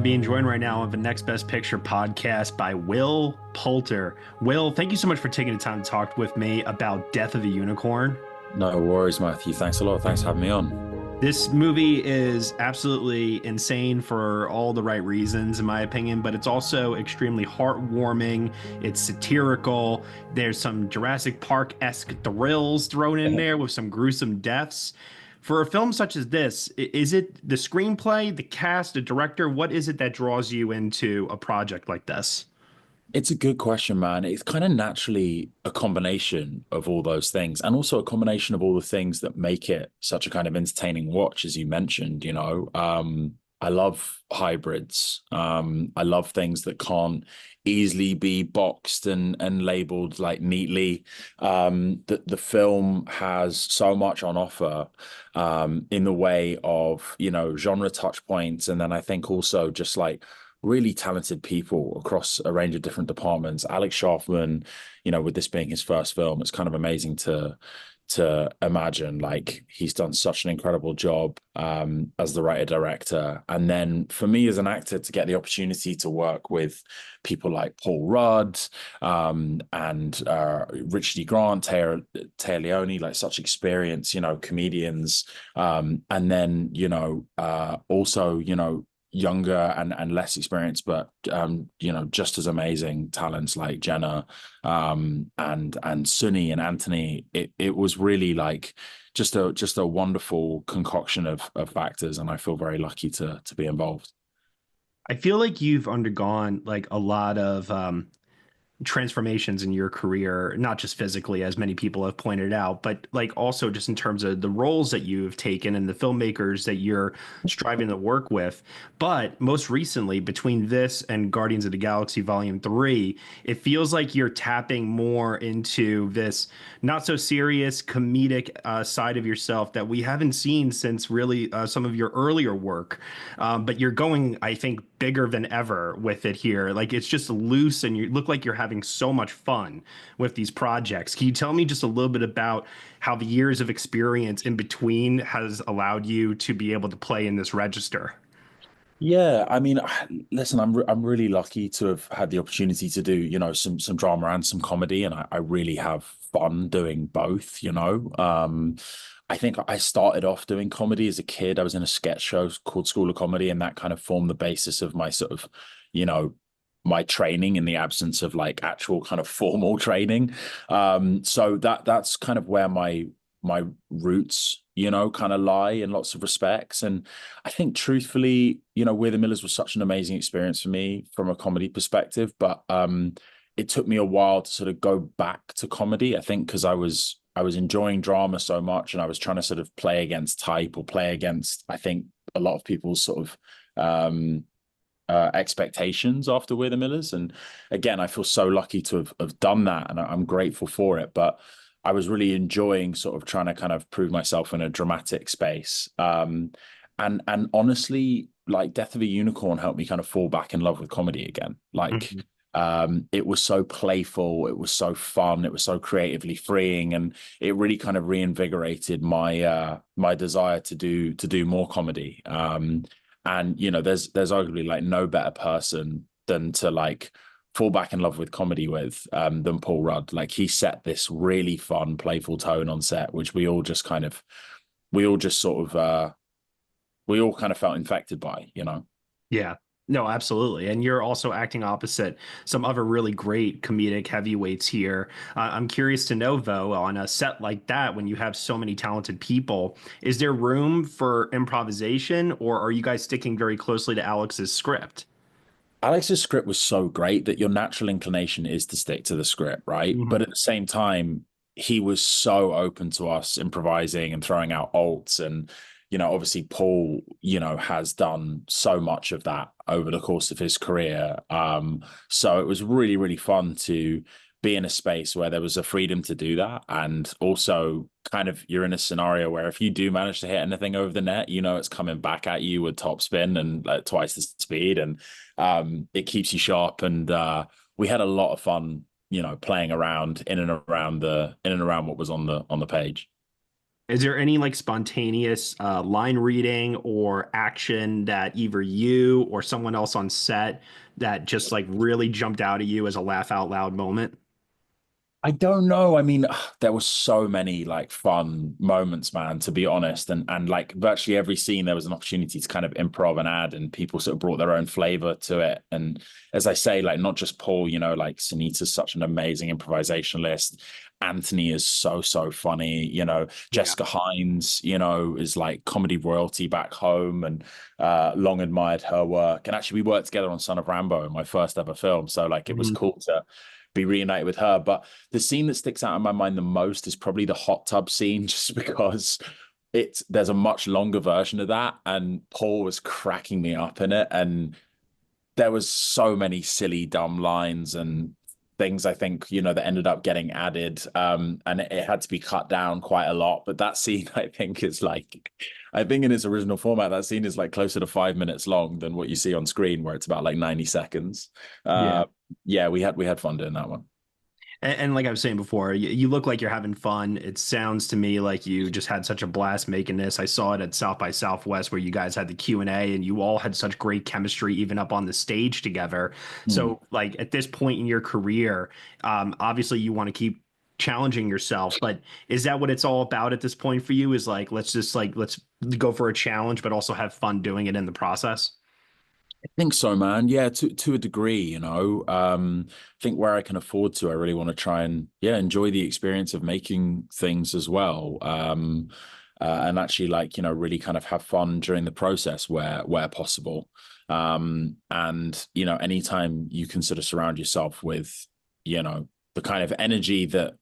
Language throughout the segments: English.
being joined right now on the Next Best Picture podcast by Will Poulter. Will, thank you so much for taking the time to talk with me about Death of a Unicorn. No worries, Matthew. Thanks a lot. Thanks for having me on. This movie is absolutely insane for all the right reasons, in my opinion, but it's also extremely heartwarming. It's satirical. There's some Jurassic Park-esque thrills thrown in there with some gruesome deaths. For a film such as this, is it the screenplay, the cast, the director? What is it that draws you into a project like this? It's a good question, man. It's kind of naturally a combination of all those things, and also a combination of all the things that make it such a kind of entertaining watch, as you mentioned, I love hybrids. I love things that can't easily be boxed and labeled like neatly. The film has so much on offer in the way of, genre touch points. And then I think also just like really talented people across a range of different departments. Alex Scharfman, with this being his first film, it's kind of amazing to imagine like he's done such an incredible job as the writer director. And then for me as an actor to get the opportunity to work with people like Paul Rudd and Richard E. Grant, Téa Leoni, like such experience, comedians, and then also younger and less experienced, but just as amazing talents like Jenna and Sunny and Anthony. It was really like just a wonderful concoction of factors, and I feel very lucky to be involved. I feel like you've undergone like a lot of transformations in your career, not just physically, as many people have pointed out, but like also just in terms of the roles that you've taken and the filmmakers that you're striving to work with. But most recently, between this and Guardians of the Galaxy Volume 3, it feels like you're tapping more into this not so serious comedic side of yourself that we haven't seen since really some of your earlier work. But you're going, I think, bigger than ever with it here. Like it's just loose and you look like you're having so much fun with these projects. Can you tell me just a little bit about how the years of experience in between has allowed you to be able to play in this register? Yeah, I mean, listen, I'm really lucky to have had the opportunity to do, some drama and some comedy, and I really have fun doing both. I think I started off doing comedy as a kid. I was in a sketch show called School of Comedy, and that kind of formed the basis of my sort of, my training in the absence of like actual kind of formal training. So that's kind of where my roots, kind of lie in lots of respects. And I think truthfully, We're the Millers was such an amazing experience for me from a comedy perspective, but it took me a while to sort of go back to comedy. I think because I was enjoying drama so much, and I was trying to sort of play against type or play against, I think, a lot of people's sort of expectations after We're the Millers. And again, I feel so lucky to have done that, and I'm grateful for it. But I was really enjoying sort of trying to kind of prove myself in a dramatic space. And honestly, like Death of a Unicorn helped me kind of fall back in love with comedy again. Like it was so playful, it was so fun, it was so creatively freeing, and it really kind of reinvigorated my desire to do more comedy. And there's arguably like no better person than to like fall back in love with comedy with than Paul Rudd. Like he set this really fun, playful tone on set, which we all kind of felt infected by. Yeah. No, absolutely. And you're also acting opposite some other really great comedic heavyweights here. I'm curious to know, though, on a set like that, when you have so many talented people, is there room for improvisation, or are you guys sticking very closely to Alex's script? Alex's script was so great that your natural inclination is to stick to the script, right? But at the same time, he was so open to us improvising and throwing out alts. And obviously Paul, has done so much of that over the course of his career. So it was really, really fun to be in a space where there was a freedom to do that. And also kind of you're in a scenario where if you do manage to hit anything over the net, it's coming back at you with top spin and like twice the speed. And it keeps you sharp. And we had a lot of fun, playing around in and around what was on the page. Is there any like spontaneous line reading or action that either you or someone else on set that just like really jumped out at you as a laugh out loud moment? I don't know. I mean, there were so many like fun moments, man, to be honest. And like virtually every scene, there was an opportunity to kind of improv and add, and people sort of brought their own flavor to it. And as I say, like not just Paul, you know, like Sunita's such an amazing improvisationalist. Anthony is so, so funny. You know, Yeah. Jessica Hines, you know, is like comedy royalty back home, and long admired her work. And actually, we worked together on Son of Rambo, my first ever film. So like it was Mhm. cool to be reunited with her. But the scene that sticks out in my mind the most is probably the hot tub scene, just because there's a much longer version of that, and Paul was cracking me up in it, and there was so many silly, dumb lines and things I think, you know, that ended up getting added. And it had to be cut down quite a lot. But that scene, I think, is like, I think in its original format, that scene is like closer to 5 minutes long than what you see on screen, where it's about like 90 seconds. Yeah. Yeah, we had fun doing that one. And like I was saying before, you look like you're having fun. It sounds to me like you just had such a blast making this. I saw it at South by Southwest where you guys had the Q&A and you all had such great chemistry even up on the stage together. Mm. So like at this point in your career, obviously you want to keep challenging yourself, but is that what it's all about at this point for you? Is like let's go for a challenge, but also have fun doing it in the process? I think so, man. Yeah, to a degree, you know. I think where I can afford to, I really want to try and yeah, enjoy the experience of making things as well. And actually like, you know, really kind of have fun during the process where possible. And you know, anytime you can sort of surround yourself with, you know, the kind of energy that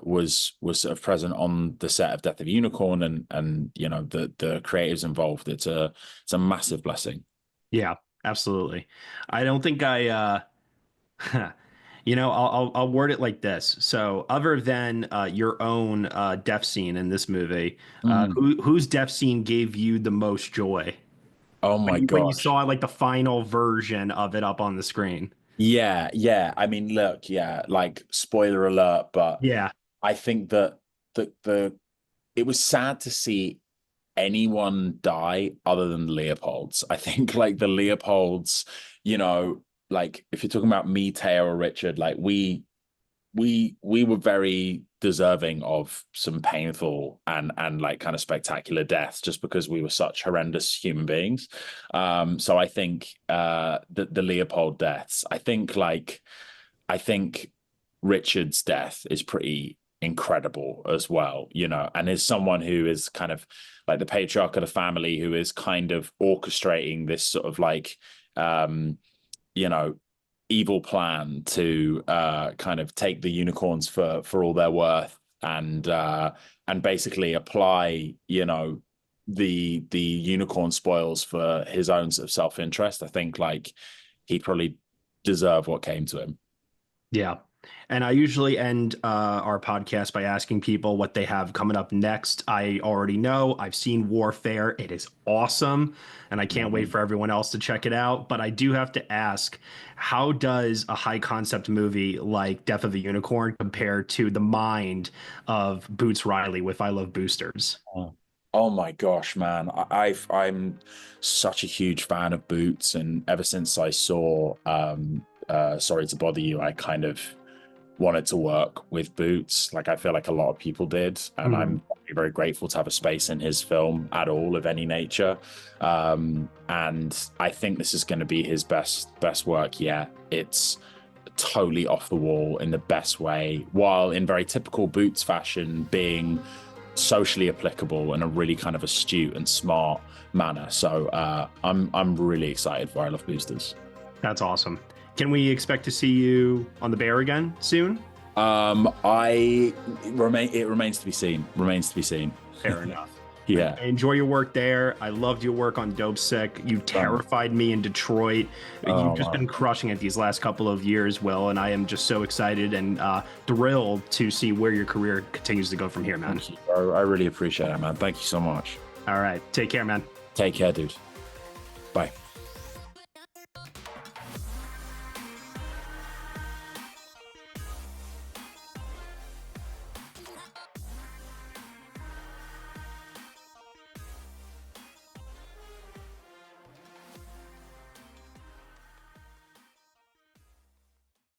was sort of present on the set of Death of a Unicorn, and you know, the creatives involved, it's a massive blessing. Yeah, absolutely. I don't think I'll word it like this. So, other than your own death scene in this movie, Mm. whose death scene gave you the most joy Oh when my you gosh. saw like the final version of it up on the screen? Yeah, yeah. I mean, look, yeah, like spoiler alert, but Yeah, I think that the it was sad to see anyone die other than Leopold's. I think like the Leopold's, you know, like if you're talking about me, Téa, or Richard, like we were very deserving of some painful and like kind of spectacular deaths, just because we were such horrendous human beings. So I think the Leopold deaths, I think Richard's death is pretty incredible as well, you know, and is someone who is kind of like the patriarch of the family, who is kind of orchestrating this sort of like you know, evil plan to kind of take the unicorns for all they're worth, and basically apply, you know, the unicorn spoils for his own sort of self-interest. I think like he probably deserved what came to him. yeah. And I usually end our podcast by asking people what they have coming up next. I already know. I've seen Warfare. It is awesome, and I can't wait for everyone else to check it out. But I do have to ask, how does a high concept movie like Death of a Unicorn compare to the mind of Boots Riley with I Love Boosters? Oh. Oh my gosh, man. I'm such a huge fan of Boots, and ever since I saw Sorry to Bother You, I kind of wanted to work with Boots. Like I feel like a lot of people did, and Mhm. I'm very, very grateful to have a space in his film at all of any nature. And I think this is going to be his best work yet. It's totally off the wall in the best way, while in very typical Boots fashion, being socially applicable in a really kind of astute and smart manner. So I'm really excited for I Love Boosters. That's awesome. Can we expect to see you on the Bear again soon? I remain. It remains to be seen. Remains to be seen. Fair enough. Yeah. I enjoy your work there. I loved your work on Dope Sick. You terrified me in Detroit. You've Oh just been man. crushing it these last couple of years, Will, and I am just so excited and thrilled to see where your career continues to go from here, man. Thank you, bro. I really appreciate it, man. Thank you so much. All right. Take care, man. Take care, dude. Bye.